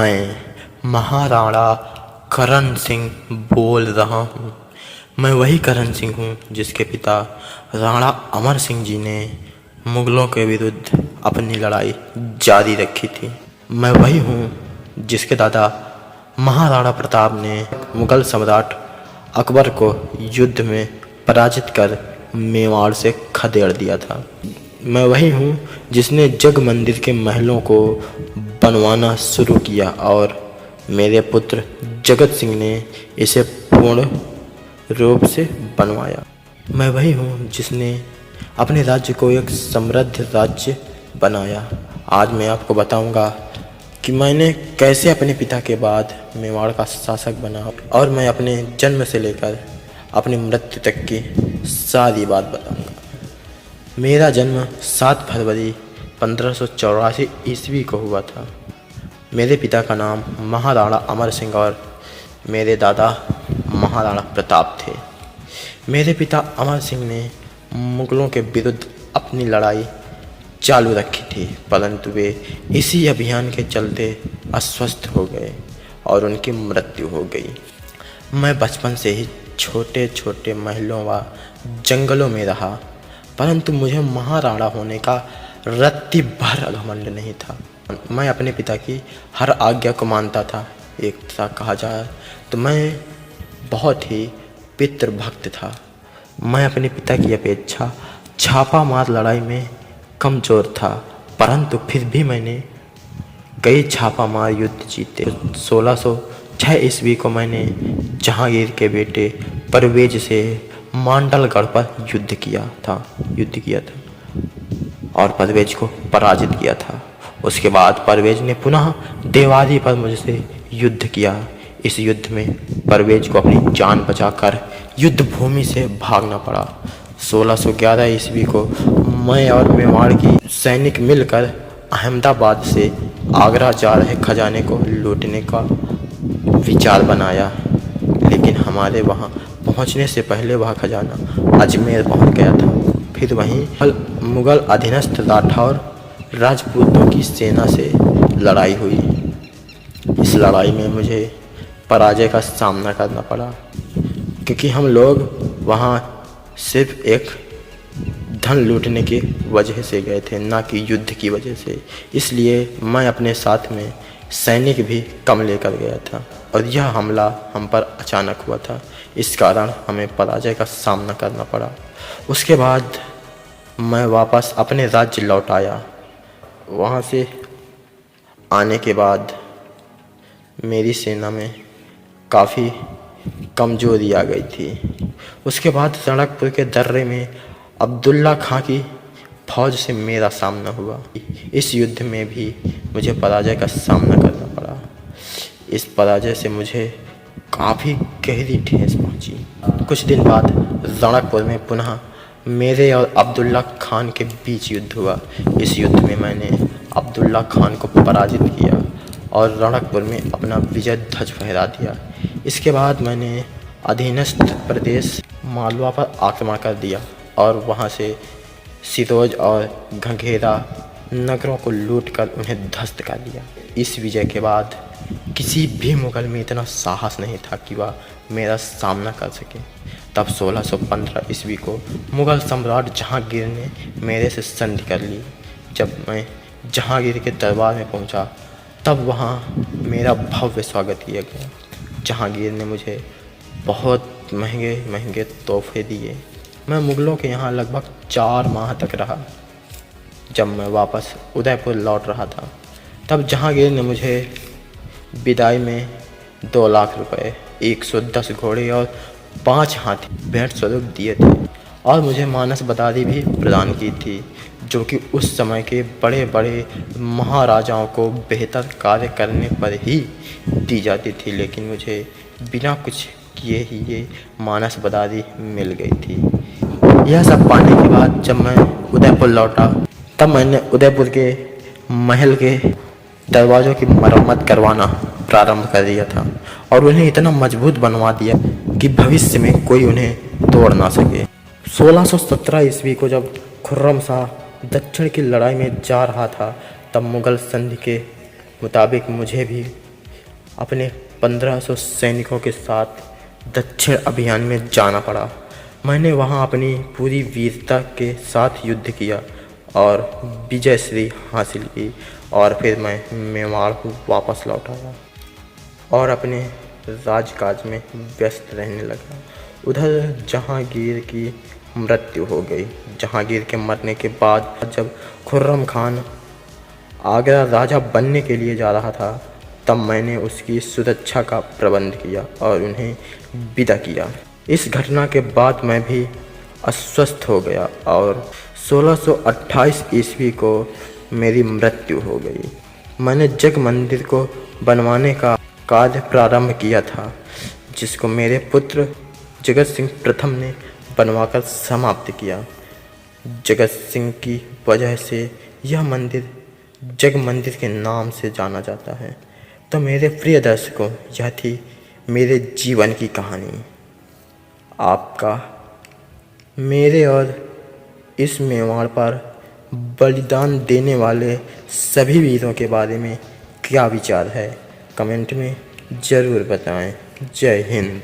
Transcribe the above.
मैं महाराणा करण सिंह बोल रहा हूँ। मैं वही करण सिंह हूँ जिसके पिता राणा अमर सिंह जी ने मुग़लों के विरुद्ध अपनी लड़ाई जारी रखी थी। मैं वही हूँ जिसके दादा महाराणा प्रताप ने मुग़ल सम्राट अकबर को युद्ध में पराजित कर मेवाड़ से खदेड़ दिया था। मैं वही हूँ जिसने जग मंदिर के महलों को बनवाना शुरू किया और मेरे पुत्र जगत सिंह ने इसे पूर्ण रूप से बनवाया। मैं वही हूँ जिसने अपने राज्य को एक समृद्ध राज्य बनाया। आज मैं आपको बताऊंगा कि मैंने कैसे अपने पिता के बाद मेवाड़ का शासक बना और मैं अपने जन्म से लेकर अपनी मृत्यु तक की सारी बात बताऊंगा। मेरा जन्म 7 फरवरी 1584 ईस्वी को हुआ था। मेरे पिता का नाम महाराणा अमर सिंह और मेरे दादा महाराणा प्रताप थे। मेरे पिता अमर सिंह ने मुग़लों के विरुद्ध अपनी लड़ाई चालू रखी थी, परंतु वे इसी अभियान के चलते अस्वस्थ हो गए और उनकी मृत्यु हो गई। मैं बचपन से ही छोटे छोटे महलों व जंगलों में रहा, परंतु मुझे महाराणा होने का रत्ती भर घमंड नहीं था। मैं अपने पिता की हर आज्ञा को मानता था। एक तरह कहा जाए तो मैं बहुत ही पितृभक्त था। मैं अपने पिता की अपेक्षा छापा मार लड़ाई में कमज़ोर था, परंतु फिर भी मैंने कई छापा मार युद्ध जीते। 1606 ईस्वी को मैंने जहांगीर के बेटे परवेज से मांडलगढ़ पर युद्ध किया था और परवेज को पराजित किया था। उसके बाद परवेज ने पुनः देवारी पर मुझसे युद्ध किया। इस युद्ध में परवेज को अपनी जान बचाकर युद्ध भूमि से भागना पड़ा। 1611 ईस्वी को मैं और मेवाड़ की सैनिक मिलकर अहमदाबाद से आगरा जा रहे खजाने को लूटने का विचार बनाया, लेकिन हमारे वहां पहुंचने से पहले वह खजाना अजमेर पहुंच गया था। फिर वहीं मुग़ल अधीनस्थ राठौर राजपूतों की सेना से लड़ाई हुई। इस लड़ाई में मुझे पराजय का सामना करना पड़ा, क्योंकि हम लोग वहाँ सिर्फ एक धन लूटने की वजह से गए थे, ना कि युद्ध की वजह से। इसलिए मैं अपने साथ में सैनिक भी कम लेकर गया था और यह हमला हम पर अचानक हुआ था। इस कारण हमें पराजय का सामना करना पड़ा। उसके बाद मैं वापस अपने राज्य लौट आया। वहाँ से आने के बाद मेरी सेना में काफ़ी कमजोरी आ गई थी। उसके बाद रणकपुर के दर्रे में अब्दुल्ला खां की फौज से मेरा सामना हुआ। इस युद्ध में भी मुझे पराजय का सामना करना पड़ा। इस पराजय से मुझे काफ़ी गहरी ठेस पहुंची। कुछ दिन बाद रणकपुर में पुनः मेरे और अब्दुल्ला खान के बीच युद्ध हुआ। इस युद्ध में मैंने अब्दुल्ला खान को पराजित किया और रणकपुर में अपना विजय ध्वज फहरा दिया। इसके बाद मैंने अधीनस्थ प्रदेश मालवा पर आक्रमण कर दिया और वहां से सिरोज और घंघेरा नगरों को लूटकर उन्हें ध्वस्त कर दिया। इस विजय के बाद किसी भी मुग़ल में इतना साहस नहीं था कि वह मेरा सामना कर सके। तब 1615 ईस्वी को मुग़ल सम्राट जहांगीर ने मेरे से संधि कर ली। जब मैं जहांगीर के दरबार में पहुंचा, तब वहाँ मेरा भव्य स्वागत किया गया। जहांगीर ने मुझे बहुत महंगे महंगे तोहफे दिए। मैं मुग़लों के यहाँ लगभग 4 माह तक रहा। जब मैं वापस उदयपुर लौट रहा था, तब जहांगीर ने मुझे विदाई में 2 लाख रुपए, 110 घोड़े और 5 हाथी भेंट स्वरूप दिए थे और मुझे मानस बदारी भी प्रदान की थी, जो कि उस समय के बड़े बड़े महाराजाओं को बेहतर कार्य करने पर ही दी जाती थी, लेकिन मुझे बिना कुछ किए ही ये मानस बदारी मिल गई थी। यह सब पाने के बाद जब मैं उदयपुर लौटा, तब मैंने उदयपुर के महल के दरवाज़ों की मरम्मत करवाना प्रारंभ कर दिया था और उन्हें इतना मजबूत बनवा दिया कि भविष्य में कोई उन्हें तोड़ ना सके। 1617 ईस्वी को जब खुर्रम शाह दक्षिण की लड़ाई में जा रहा था, तब मुग़ल संधि के मुताबिक मुझे भी अपने 1500 सैनिकों के साथ दक्षिण अभियान में जाना पड़ा। मैंने वहां अपनी पूरी वीरता के साथ युद्ध किया और विजय श्री हासिल की और फिर मैं मेवाड़ को वापस लौट आया और अपने राजकाज में व्यस्त रहने लगा। उधर जहांगीर की मृत्यु हो गई। जहांगीर के मरने के बाद जब खुर्रम खान आगरा राजा बनने के लिए जा रहा था, तब मैंने उसकी सुरक्षा का प्रबंध किया और उन्हें विदा किया। इस घटना के बाद मैं भी अस्वस्थ हो गया और 1628 ईस्वी को मेरी मृत्यु हो गई। मैंने जग मंदिर को बनवाने का कार्य प्रारंभ किया था, जिसको मेरे पुत्र जगत सिंह प्रथम ने बनवाकर समाप्त किया। जगत सिंह की वजह से यह मंदिर जग मंदिर के नाम से जाना जाता है। तो मेरे प्रिय दर्शकों, यह थी मेरे जीवन की कहानी। आपका मेरे और इस मेवाड़ पर बलिदान देने वाले सभी वीरों के बारे में क्या विचार है, कमेंट में ज़रूर बताएं। जय हिंद।